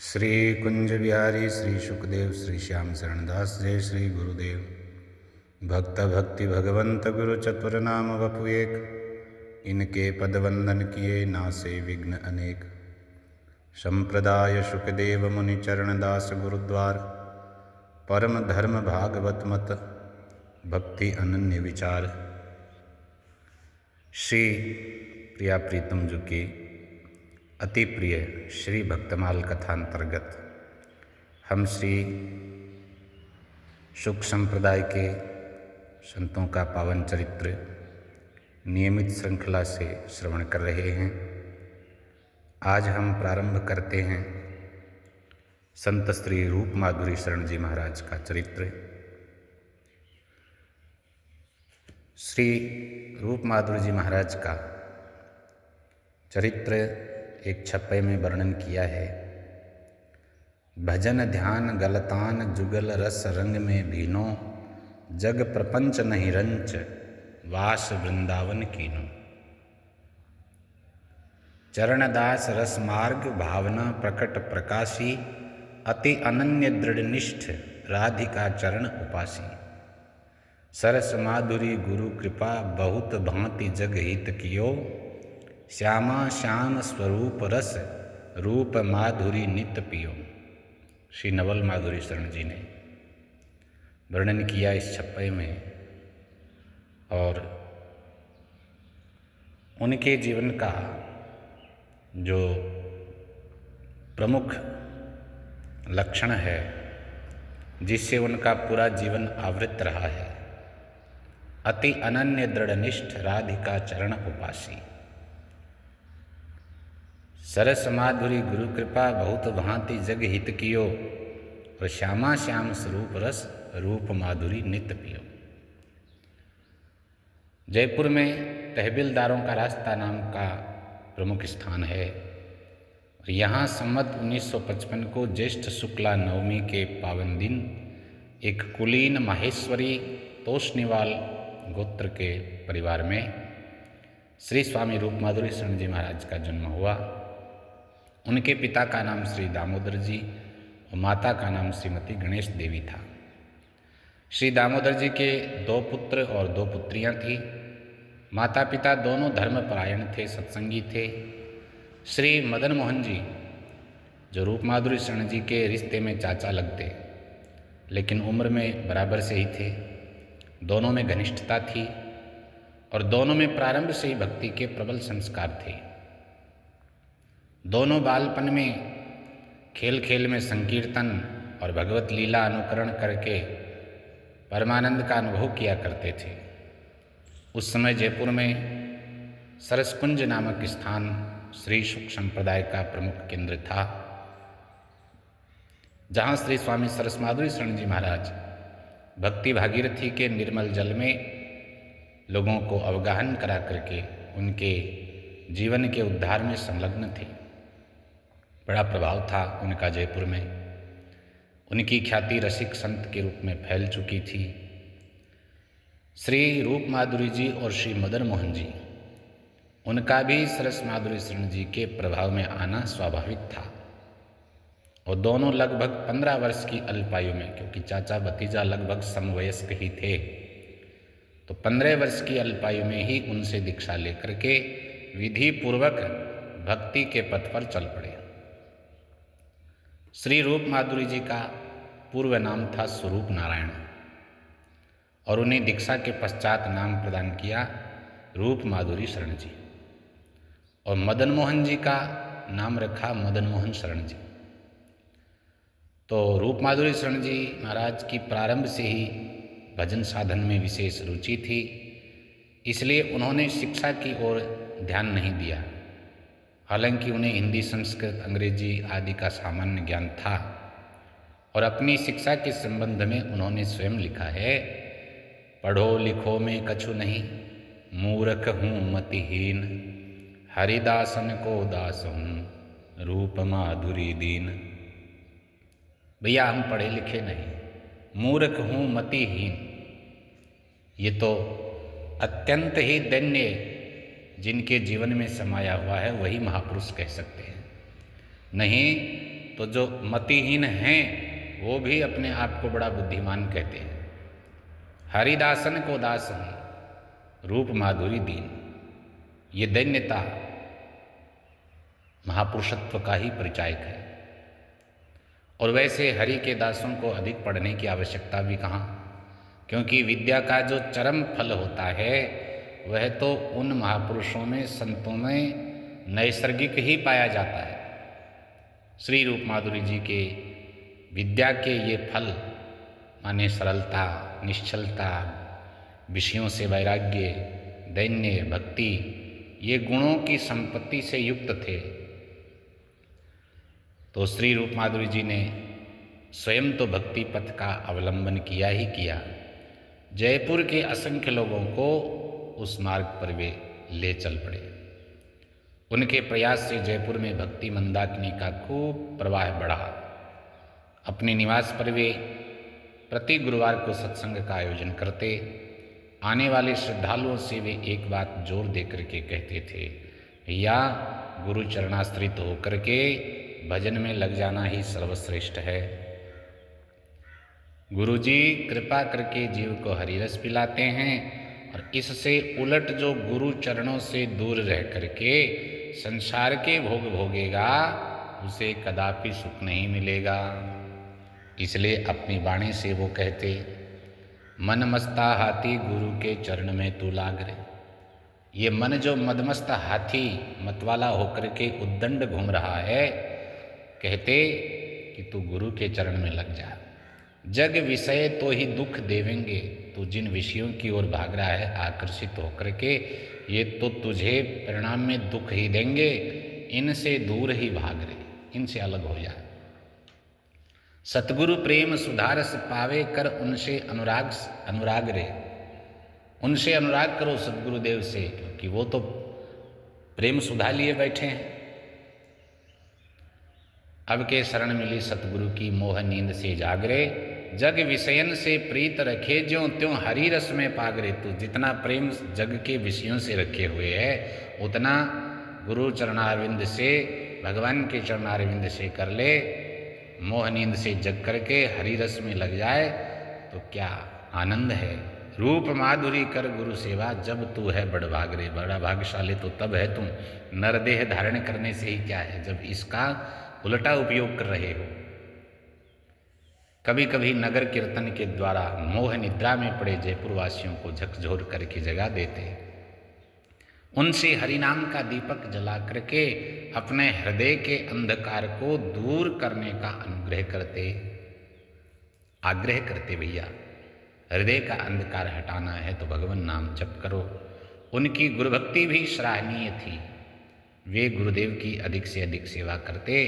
श्री कुंज बिहारी श्री सुखदेव श्री श्याम शरणदास जय श्री गुरुदेव। भक्त भक्ति भगवंत गुरु चतुर नाम वपु एक, इनके पद वंदन किए नासे विघ्न अनेक। संप्रदाय सुखदेव मुनि चरण दास गुरुद्वार, परम धर्म भागवत मत भक्ति अनन्य विचार। श्री प्रिया प्रीतम जी की अति प्रिय श्री भक्तमाल कथा अंतर्गत हम श्री शुक संप्रदाय के संतों का पावन चरित्र नियमित श्रृंखला से श्रवण कर रहे हैं। आज हम प्रारंभ करते हैं संत श्री रूप माधुरी शरण जी महाराज का चरित्र। श्री रूप माधुरी जी महाराज का चरित्र एक छप्पे में वर्णन किया है। भजन ध्यान गलतान जुगल रस रंग में भीनो, जग प्रपंच नहीं रंच वास वृंदावन कीनो। चरणदास रस मार्ग भावना प्रकट प्रकाशी, अति अनन्य दृढ़निष्ठ राधिका चरण उपासी। सरस माधुरी गुरु कृपा बहुत भांति जग हित कियो, श्यामा श्याम स्वरूप रस रूप माधुरी नित पियो। श्री नवल माधुरी शरण जी ने वर्णन किया इस छप्पे में, और उनके जीवन का जो प्रमुख लक्षण है जिससे उनका पूरा जीवन आवृत रहा है, अति अनन्य दृढ़निष्ठ राधिका चरण उपासी। सरस माधुरी गुरु कृपा बहुत भांति जग हित कियो, और श्यामा श्याम स्वरूप रस रूप माधुरी नित पियो। जयपुर में तहसीलदारों का रास्ता नाम का प्रमुख स्थान है, और यहाँ संवत 1955 को ज्येष्ठ शुक्ला नवमी के पावन दिन एक कुलीन माहेश्वरी तोषनीवाल गोत्र के परिवार में श्री स्वामी रूप माधुरी शरण जी महाराज का जन्म हुआ। उनके पिता का नाम श्री दामोदर जी और माता का नाम श्रीमती गणेश देवी था। श्री दामोदर जी के 2 पुत्र और 2 पुत्रियां थीं। माता पिता दोनों धर्मपरायण थे, सत्संगी थे। श्री मदन मोहन जी जो रूप माधुरी शरण जी के रिश्ते में चाचा लगते, लेकिन उम्र में बराबर से ही थे। दोनों में घनिष्ठता थी और दोनों में प्रारंभ से ही भक्ति के प्रबल संस्कार थे। दोनों बालपन में खेल खेल में संकीर्तन और भगवत लीला अनुकरण करके परमानंद का अनुभव किया करते थे। उस समय जयपुर में सरसकुंज नामक स्थान श्री शुक संप्रदाय का प्रमुख केंद्र था, जहाँ श्री स्वामी सरस माधुरी शरण जी महाराज भक्ति भागीरथी के निर्मल जल में लोगों को अवगाहन करा करके उनके जीवन के उद्धार में संलग्न थे। बड़ा प्रभाव था उनका जयपुर में। उनकी ख्याति रसिक संत के रूप में फैल चुकी थी। श्री रूप माधुरी जी और श्री मदन मोहन जी, उनका भी सरस माधुरी शरण जी के प्रभाव में आना स्वाभाविक था, और दोनों लगभग 15 वर्ष की अल्पायु में, क्योंकि चाचा भतीजा लगभग समवयस्क ही थे, तो 15 वर्ष की अल्पायु में ही उनसे दीक्षा लेकर के विधि पूर्वक भक्ति के पथ पर चल पड़े। श्री रूप माधुरी जी का पूर्व नाम था स्वरूप नारायण, और उन्हें दीक्षा के पश्चात नाम प्रदान किया रूप माधुरी शरण जी, और मदन मोहन जी का नाम रखा मदन मोहन शरण जी। तो रूप माधुरी शरण जी महाराज की प्रारंभ से ही भजन साधन में विशेष रुचि थी, इसलिए उन्होंने शिक्षा की ओर ध्यान नहीं दिया। हालांकि उन्हें हिंदी, संस्कृत, अंग्रेजी आदि का सामान्य ज्ञान था, और अपनी शिक्षा के संबंध में उन्होंने स्वयं लिखा है, पढ़ो लिखो में कछु नहीं, मूर्ख हूँ मतिहीन, हरिदासन को दास हूँ रूप माधुरी दीन। भैया हम पढ़े लिखे नहीं, मूर्ख हूँ मतिहीन, ये तो अत्यंत ही दैन्य जिनके जीवन में समाया हुआ है वही महापुरुष कह सकते हैं। नहीं तो जो मतिहीन हैं वो भी अपने आप को बड़ा बुद्धिमान कहते हैं। हरिदासन को दासन, रूप माधुरी दीन, ये दैन्यता महापुरुषत्व का ही परिचायक है। और वैसे हरि के दासों को अधिक पढ़ने की आवश्यकता भी कहाँ, क्योंकि विद्या का जो चरम फल होता है वह तो उन महापुरुषों में, संतों में नैसर्गिक ही पाया जाता है। श्री रूप माधुरी जी के विद्या के ये फल माने सरलता, निश्चलता, विषयों से वैराग्य, दैन्य, भक्ति, ये गुणों की संपत्ति से युक्त थे। तो श्री रूप माधुरी जी ने स्वयं तो भक्ति पथ का अवलंबन किया ही किया, जयपुर के असंख्य लोगों को उस मार्ग पर वे ले चल पड़े। उनके प्रयास से जयपुर में भक्ति मंदाकिनी का खूब प्रवाह बढ़ा। अपने निवास पर वे प्रति गुरुवार को सत्संग का आयोजन करते। आने वाले श्रद्धालुओं से वे एक बात जोर देकर के कहते थे, या गुरु चरणाश्रित होकर के भजन में लग जाना ही सर्वश्रेष्ठ है। गुरु जी कृपा करके जीव को हरिरस पिलाते हैं, और इससे उलट जो गुरु चरणों से दूर रह करके संसार के भोग भोगेगा उसे कदापि सुख नहीं मिलेगा। इसलिए अपनी वाणी से वो कहते, मन मस्ता हाथी गुरु के चरण में तू लाग रे। ये मन जो मदमस्त हाथी मतवाला होकर के उद्दंड घूम रहा है, कहते कि तू गुरु के चरण में लग जा। जग विषय तो ही दुख देवेंगे, तू जिन विषयों की ओर भाग रहा है आकर्षित होकर के, ये तो तुझे परिणाम में दुख ही देंगे। इनसे दूर ही भाग रे, इनसे अलग हो जा। सतगुरु प्रेम सुधारस पावे, कर उनसे अनुराग रे। उनसे अनुराग करो सतगुरुदेव से, क्योंकि वो तो प्रेम सुधा लिए बैठे हैं। अब के शरण मिली सतगुरु की मोह नींद से जागरे, जग विषयन से प्रीत रखे ज्यों त्यों हरि रस में पागरे। तो जितना प्रेम जग के विषयों से रखे हुए है उतना गुरु चरणारविंद से, भगवान के चरणारविंद से कर ले। मोह नींद से जग करके हरि रस में लग जाए तो क्या आनंद है। रूप माधुरी कर गुरु सेवा, जब तू है बड़ भाग रे। बड़ा भाग्यशाली तो तब है तुम, नरदेह धारण करने से ही क्या है, जब इसका उल्टा उपयोग कर रहे हो। कभी कभी नगर कीर्तन के द्वारा मोह निद्रा में पड़े जयपुर वासियों को झकझोर करके जगा देते। उनसे हरिनाम का दीपक जला करके अपने हृदय के अंधकार को दूर करने का अनुग्रह करते, आग्रह करते। भैया हृदय का अंधकार हटाना है तो भगवान नाम जप करो। उनकी गुरुभक्ति भी सराहनीय थी। वे गुरुदेव की अधिक से अधिक सेवा करते।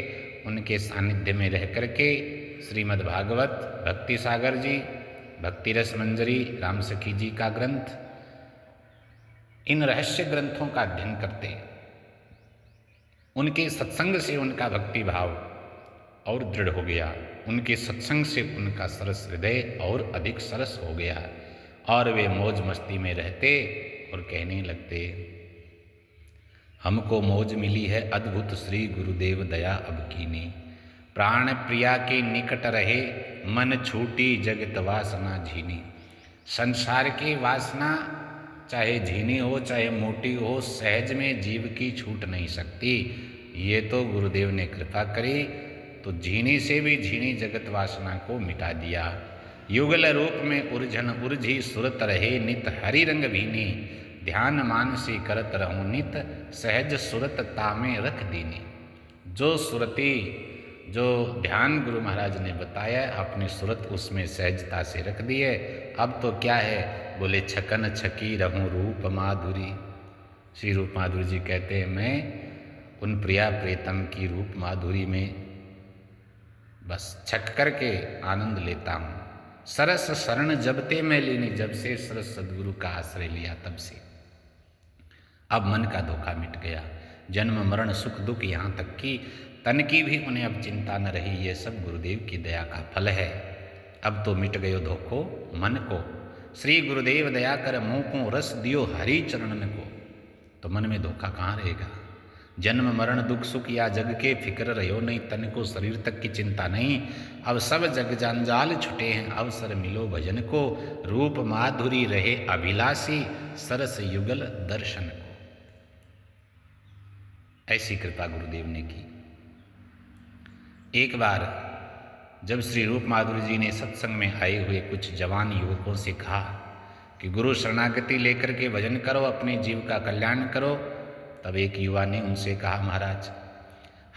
उनके सानिध्य में रह करके श्रीमद् भागवत, भक्ति सागर जी, भक्ति रस मंजरी, राम सखी जी का ग्रंथ, इन रहस्य ग्रंथों का अध्ययन करते। उनके सत्संग से उनका भक्ति भाव और दृढ़ हो गया। उनके सत्संग से उनका सरस हृदय और अधिक सरस हो गया, और वे मौज मस्ती में रहते और कहने लगते, हमको मौज मिली है अद्भुत श्री गुरुदेव दया अब कीनी। प्राण प्रिया के निकट रहे, मन छूटी जगत वासना झीनी। संसार की वासना चाहे झीनी हो चाहे मोटी हो, सहज में जीव की छूट नहीं सकती। ये तो गुरुदेव ने कृपा करी तो झीनी से भी झीनी जगत वासना को मिटा दिया। युगल रूप में उर्झन उर्झी सुरत रहे, नित हरि रंग भीनी। ध्यान मान से करत रहूं नित, सहज सुरत तामे रख दीनी। जो सुरती, जो ध्यान गुरु महाराज ने बताया, अपनी सुरत उसमें सहजता से रख दिए। अब तो क्या है, बोले छकन छकी रहूं रूप माधुरी। श्री रूप माधुरी जी कहते हैं, मैं उन प्रिया प्रीतम की रूप माधुरी में बस छक करके आनंद लेता हूँ। सरस शरण जबते मैं लेनी, जब से सरस सदगुरु का आश्रय लिया तब से। अब मन का धोखा मिट गया। जन्म मरण सुख दुख, यहाँ तक कि तन की भी उन्हें अब चिंता न रही। ये सब गुरुदेव की दया का फल है। अब तो मिट गयो धोखो मन को, श्री गुरुदेव दया कर मुँह को रस दियो हरि चरणन को। तो मन में धोखा कहाँ रहेगा। जन्म मरण दुख सुख या जग के फिक्र रहो नहीं, तन को शरीर तक की चिंता नहीं। अब सब जग जंजाल छुटे हैं, अवसर मिलो भजन को। रूप माधुरी रहे अभिलाषी, सरस युगल दर्शन को। ऐसी कृपा गुरुदेव ने की। एक बार जब श्री रूप माधुरी जी ने सत्संग में आए हुए कुछ जवान युवकों से कहा कि गुरु शरणागति लेकर के भजन करो, अपने जीव का कल्याण करो, तब एक युवा ने उनसे कहा, महाराज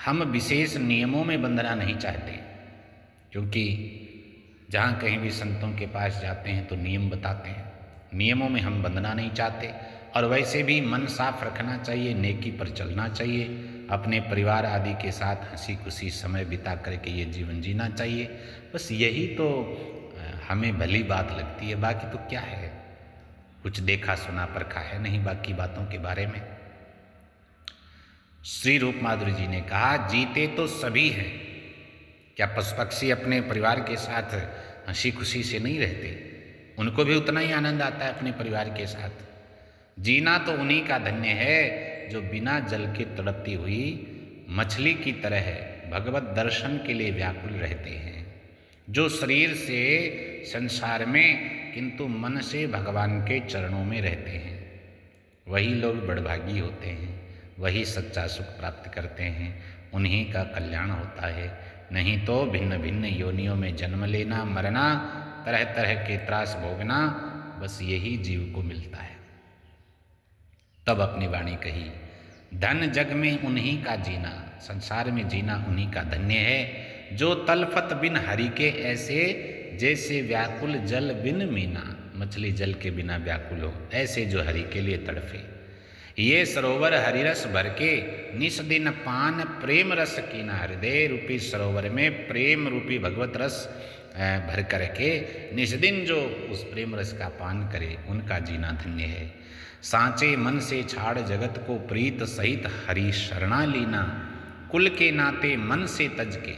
हम विशेष नियमों में बंधना नहीं चाहते, क्योंकि जहाँ कहीं भी संतों के पास जाते हैं तो नियम बताते हैं, नियमों में हम बंधना नहीं चाहते। और वैसे भी मन साफ रखना चाहिए, नेकी पर चलना चाहिए, अपने परिवार आदि के साथ हंसी खुशी समय बिता करके ये जीवन जीना चाहिए। बस यही तो हमें भली बात लगती है, बाकी तो क्या है, कुछ देखा सुना परखा है नहीं बाकी बातों के बारे में। श्री रूप माधुरी जी ने कहा, जीते तो सभी हैं, क्या पशु पक्षी अपने परिवार के साथ हंसी खुशी से नहीं रहते? उनको भी उतना ही आनंद आता है अपने परिवार के साथ। जीना तो उन्हीं का धन्य है जो बिना जल के तड़पती हुई मछली की तरह भगवत दर्शन के लिए व्याकुल रहते हैं, जो शरीर से संसार में किंतु मन से भगवान के चरणों में रहते हैं। वही लोग बड़भागी होते हैं, वही सच्चा सुख प्राप्त करते हैं, उन्हीं का कल्याण होता है। नहीं तो भिन्न भिन्न योनियों में जन्म लेना, मरना, तरह तरह के त्रास भोगना, बस यही जीव को मिलता है। तब अपनी वाणी कही, धन जग में उन्हीं का जीना, संसार में जीना उन्हीं का धन्य है, जो तलफत बिन हरि के ऐसे, जैसे व्याकुल जल बिन मीना। मछली जल के बिना व्याकुल हो, ऐसे जो हरि के लिए तड़फे। ये सरोवर हरिरस भर के, निस दिन पान प्रेम रस कीना। हृदय रूपी सरोवर में प्रेम रूपी भगवत रस भर करके निस दिन जो उस प्रेम रस का पान करे, उनका जीना धन्य है। सांचे मन से छाड़ जगत को, प्रीत सहित हरि शरणा लीना। कुल के नाते मन से तज के,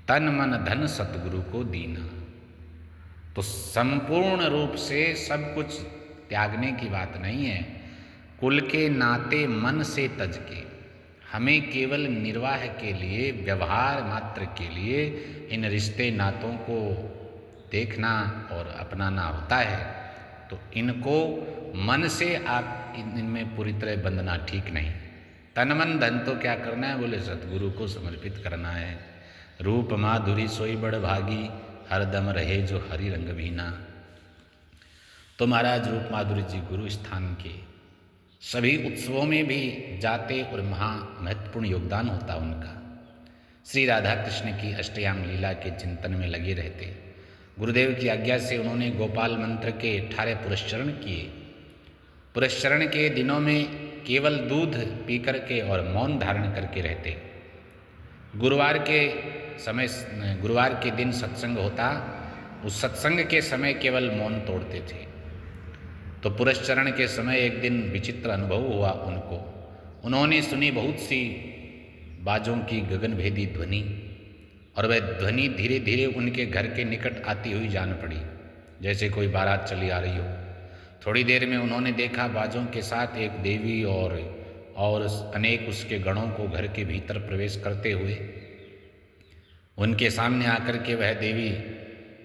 तन मन धन सतगुरु को दीना। तो संपूर्ण रूप से सब कुछ त्यागने की बात नहीं है। कुल के नाते मन से तज के, हमें केवल निर्वाह के लिए, व्यवहार मात्र के लिए इन रिश्ते नातों को देखना और अपनाना होता है। तो इनको मन से आप इनमें पूरी तरह बंधना ठीक नहीं। तन मन धन तो क्या करना है, बोले सतगुरु को समर्पित करना है। रूप माधुरी सोई बड़ भागी, हरदम रहे जो हरि रंग भीना। तो महाराज रूप माधुरी जी गुरु स्थान के सभी उत्सवों में भी जाते और महा महत्वपूर्ण योगदान होता उनका। श्री राधा कृष्ण की अष्टयाम लीला के चिंतन में लगे रहते। गुरुदेव की आज्ञा से उन्होंने गोपाल मंत्र के 18 पुरस्चरण किए। पुरस्चरण के दिनों में केवल दूध पी करके और मौन धारण करके रहते। गुरुवार के दिन सत्संग होता, उस सत्संग के समय केवल मौन तोड़ते थे। तो पुरस्चरण के समय एक दिन विचित्र अनुभव हुआ उनको। उन्होंने सुनी बहुत सी बाजों की गगनभेदी ध्वनि, और वह ध्वनि धीरे धीरे उनके घर के निकट आती हुई जान पड़ी, जैसे कोई बारात चली आ रही हो। थोड़ी देर में उन्होंने देखा बाजों के साथ एक देवी और अनेक उसके गणों को घर के भीतर प्रवेश करते हुए। उनके सामने आकर के वह देवी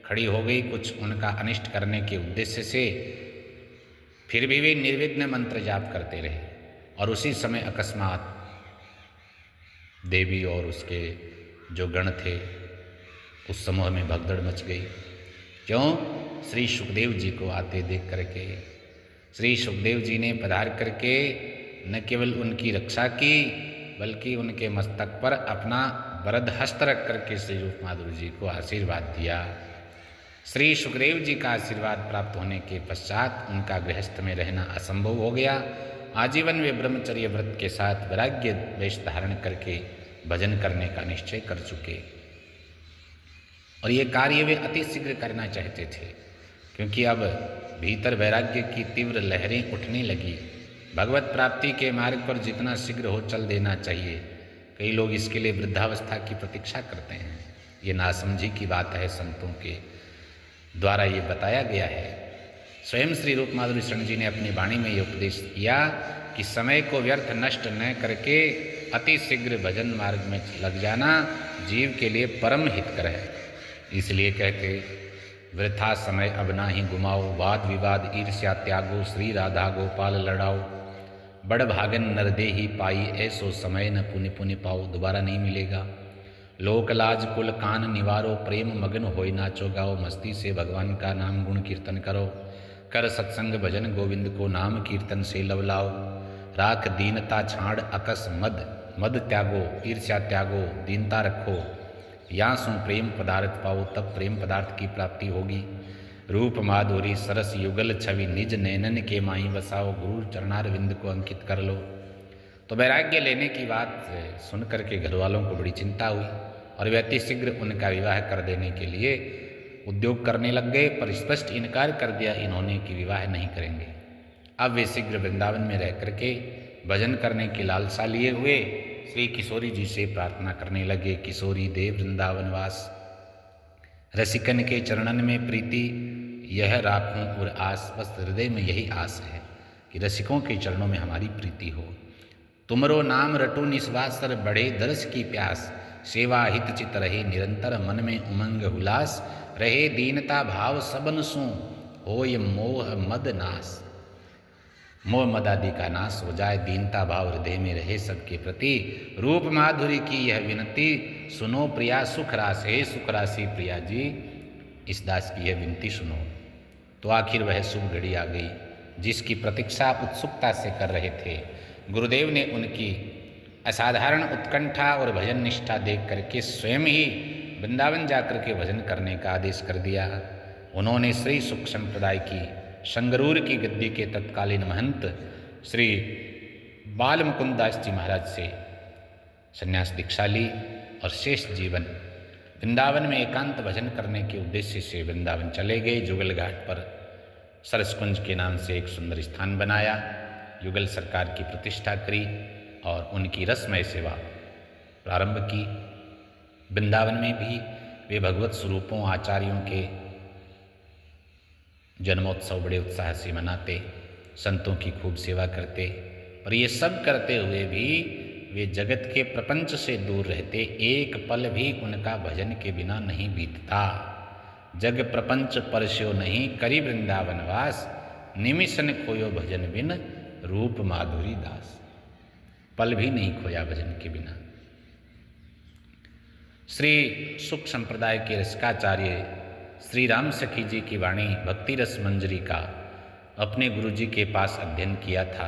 खड़ी हो गई, कुछ उनका अनिष्ट करने के उद्देश्य से। फिर भी वे निर्विघ्न मंत्र जाप करते रहे, और उसी समय अकस्मात देवी और उसके जो गण थे उस समूह में भगदड़ मच गई। क्यों? श्री सुखदेव जी को आते देख करके। श्री सुखदेव जी ने पधार करके न केवल उनकी रक्षा की, बल्कि उनके मस्तक पर अपना वरद हस्त रख करके श्री रूप माधुरी जी को आशीर्वाद दिया। श्री सुखदेव जी का आशीर्वाद प्राप्त होने के पश्चात उनका गृहस्थ में रहना असंभव हो गया। आजीवन वे ब्रह्मचर्य व्रत के साथ वैराग्य वेश धारण करके भजन करने का निश्चय कर चुके, और ये कार्य वे अति शीघ्र करना चाहते थे, क्योंकि अब भीतर वैराग्य की तीव्र लहरें उठने लगी। भगवत प्राप्ति के मार्ग पर जितना शीघ्र हो चल देना चाहिए। कई लोग इसके लिए वृद्धावस्था की प्रतीक्षा करते हैं। ये नासमझी की बात है, संतों के द्वारा ये बताया गया है। स्वयं श्री रूप माधुरी शरण जी ने अपनी वाणी में ये उपदेश किया कि समय को व्यर्थ नष्ट न करके अति शीघ्र भजन मार्ग में लग जाना जीव के लिए परम हितकर है। इसलिए कहते, वृथा समय अब ना ही गुमाओ, वाद विवाद ईर्ष्या त्यागो, श्री राधा गोपाल लड़ाओ, बड़ भागन नर दे ही पाई, ऐसो समय न पुनि पुनि पाओ, दोबारा नहीं मिलेगा। लोक लाज कुल कान निवारो, प्रेम मगन होई नाचो गाओ, मस्ती से भगवान का नाम गुण कीर्तन करो, कर सत्संग भजन गोविंद को, नाम कीर्तन से लवलाओ, राख दीनता छाड़ अकस मद, मद त्यागो, ईर्ष्या त्यागो, दीनता रखो, या सो प्रेम पदार्थ पाओ, तब प्रेम पदार्थ की प्राप्ति होगी। रूप माधुरी सरस युगल छवि, निज नैनन के माही बसाओ, गुरु चरणारविंद को अंकित कर लो। तो वैराग्य लेने की बात सुन करके घर वालों को बड़ी चिंता हुई और वे अति शीघ्र उनका विवाह कर देने के लिए उद्योग करने लग गए, पर स्पष्ट इनकार कर दिया इन्होंने कि विवाह नहीं करेंगे। अब वे शीघ्र वृंदावन में रह करके भजन करने की लालसा लिए हुए श्री किशोरी जी से प्रार्थना करने लगे। किशोरी देव वृंदावन वास, रसिकन के चरणन में प्रीति यह राखूं और आस, बस हृदय में यही आस है कि रसिकों के चरणों में हमारी प्रीति हो। तुमरो नाम रटो निस्वासर, बढ़े दर्श की प्यास, सेवा हित चित रहे निरंतर, मन में उमंग हुलास, रहे दीनता भाव सबन सो, होय मोह मद नाश। मोह मद आदि का नाश हो जाए, दीनता भाव हृदय में रहे सबके प्रति। रूप माधुरी की यह विनती सुनो प्रिया सुख रास, हे सुख राशि प्रिया जी इस दास की यह विनती सुनो। तो आखिर वह शुभ घड़ी आ गई जिसकी प्रतीक्षा आप उत्सुकता से कर रहे थे। गुरुदेव ने उनकी असाधारण उत्कंठा और भजन निष्ठा देख करके स्वयं ही वृंदावन जाकर के भजन करने का आदेश कर दिया। उन्होंने श्री सुख संप्रदाय की संगरूर की गद्दी के तत्कालीन महंत श्री बाल मुकुंदास जी महाराज से संन्यास दीक्षा ली और शेष जीवन वृंदावन में एकांत भजन करने के उद्देश्य से वृंदावन चले गए। जुगल घाट पर सरसकुंज के नाम से एक सुंदर स्थान बनाया, युगल सरकार की प्रतिष्ठा करी और उनकी रसमय सेवा प्रारंभ की। वृंदावन में भी वे भगवत स्वरूपों आचार्यों के जन्मोत्सव बड़े उत्साह से मनाते, संतों की खूब सेवा करते, पर ये सब करते हुए भी वे जगत के प्रपंच से दूर रहते। एक पल भी उनका भजन के बिना नहीं बीतता। जग प्रपंच परस्यो नहीं, करी वृंदावन वास, निमिषन खोयो भजन बिन, रूप माधुरी दास। पल भी नहीं खोया भजन के बिना। श्री सुख संप्रदाय के रसिकाचार्य श्री राम सखी जी की वाणी भक्ति रस मंजरी का अपने गुरु जी के पास अध्ययन किया था,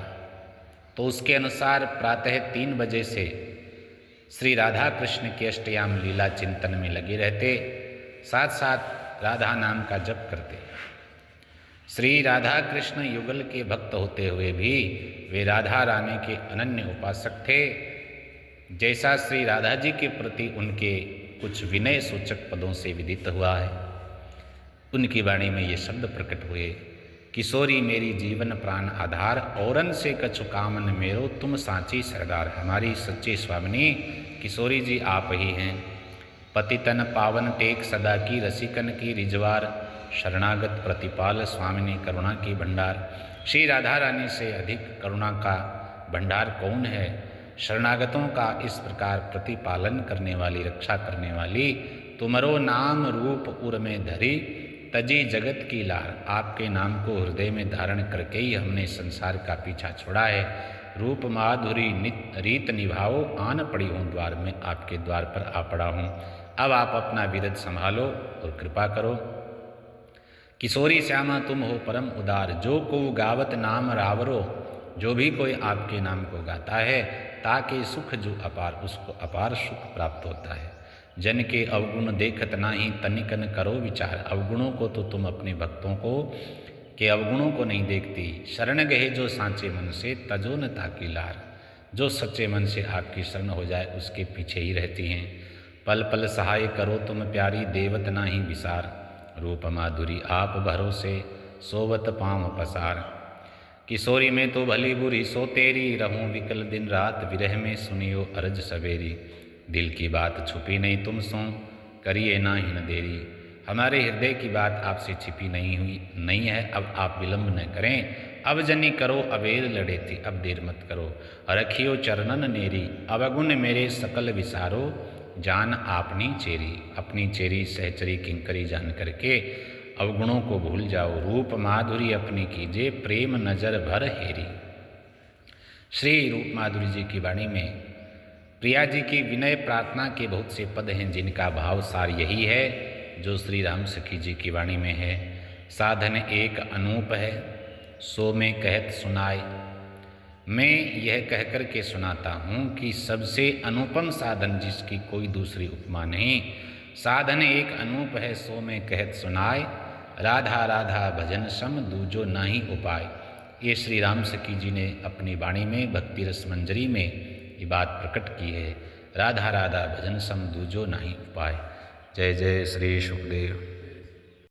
तो उसके अनुसार प्रातः 3 बजे से श्री राधा कृष्ण के अष्टयाम लीला चिंतन में लगे रहते, साथ साथ राधा नाम का जप करते। श्री राधा कृष्ण युगल के भक्त होते हुए भी वे राधा रानी के अनन्य उपासक थे। जैसा श्री राधा जी के प्रति उनके कुछ विनय सूचक पदों से विदित हुआ है, उनकी वाणी में ये शब्द प्रकट हुए, किशोरी मेरी जीवन प्राण आधार, औरन से कछु कामन मेरो, तुम सांची सरदार। हमारी सच्ची स्वामिनी किशोरी जी आप ही हैं। पतितन पावन टेक सदा की, रसिकन की रिजवार, शरणागत प्रतिपाल, स्वामिनी करुणा की भंडार। श्री राधा रानी से अधिक करुणा का भंडार कौन है? शरणागतों का इस प्रकार प्रतिपालन करने वाली, रक्षा करने वाली, तुमरो नाम रूप उर में धरी, तजी जगत की लार। आपके नाम को हृदय में धारण करके ही हमने संसार का पीछा छोड़ा है। रूप माधुरी नित रीत निभाओ, आन पड़ी हूँ द्वार में, आपके द्वार पर आ पड़ा हूँ। अब आप अपना विरध संभालो और कृपा करो। किशोरी श्यामा तुम हो परम उदार, जो को गावत नाम रावरो। जो भी कोई आपके नाम को गाता है, ताके सुख जो अपार, उसको अपार सुख प्राप्त होता है। जन के अवगुण देखत नाही, तनिकन करो विचार। अवगुणों को तो तुम अपने भक्तों को के अवगुणों को नहीं देखती। शरण गए जो सांचे मन से, तजो न ताकी लार। जो सच्चे मन से आपकी शरण हो जाए उसके पीछे ही रहती हैं। पल पल सहाय करो तुम प्यारी, देवत नाही विसार। रूप माधुरी आप भरोसे, सोवत पाँव पसार। किशोरी में तो भली बुरी सो तेरी, रहूं विकल दिन रात विरह में, सुनियो अरज सवेरी। दिल की बात छुपी नहीं तुम सो, करिए ना हिन देरी। हमारे हृदय की बात आपसे छिपी नहीं है। अब आप विलंब न करें। अब जनी करो अवेद लड़े थे, अब देर मत करो। रखियो चरणन नेरी, अवगुण मेरे सकल विसारो। जान आपनी चेरी, अपनी चेरी सहचरी किंकरी जान करके अवगुणों को भूल जाओ। रूप माधुरी अपनी कीजिए, प्रेम नजर भर हेरी। श्री रूप माधुरी जी की वाणी में प्रिया जी की विनय प्रार्थना के बहुत से पद हैं, जिनका भाव सार यही है जो श्री राम सखी जी की वाणी में है। साधन एक अनूप है, सो में कहत सुनाए। मैं यह कहकर के सुनाता हूँ कि सबसे अनुपम साधन जिसकी कोई दूसरी उपमा नहीं। साधन एक अनूप है, सो में कहत सुनाए। राधा राधा भजन सम दूजो नाही उपाय। ये श्री राम सखी जी ने अपनी वाणी में भक्ति रस मंजरी में ये बात प्रकट की है। राधा राधा भजन सम दूजो नाही उपाय। जय जय श्री सुखदेव।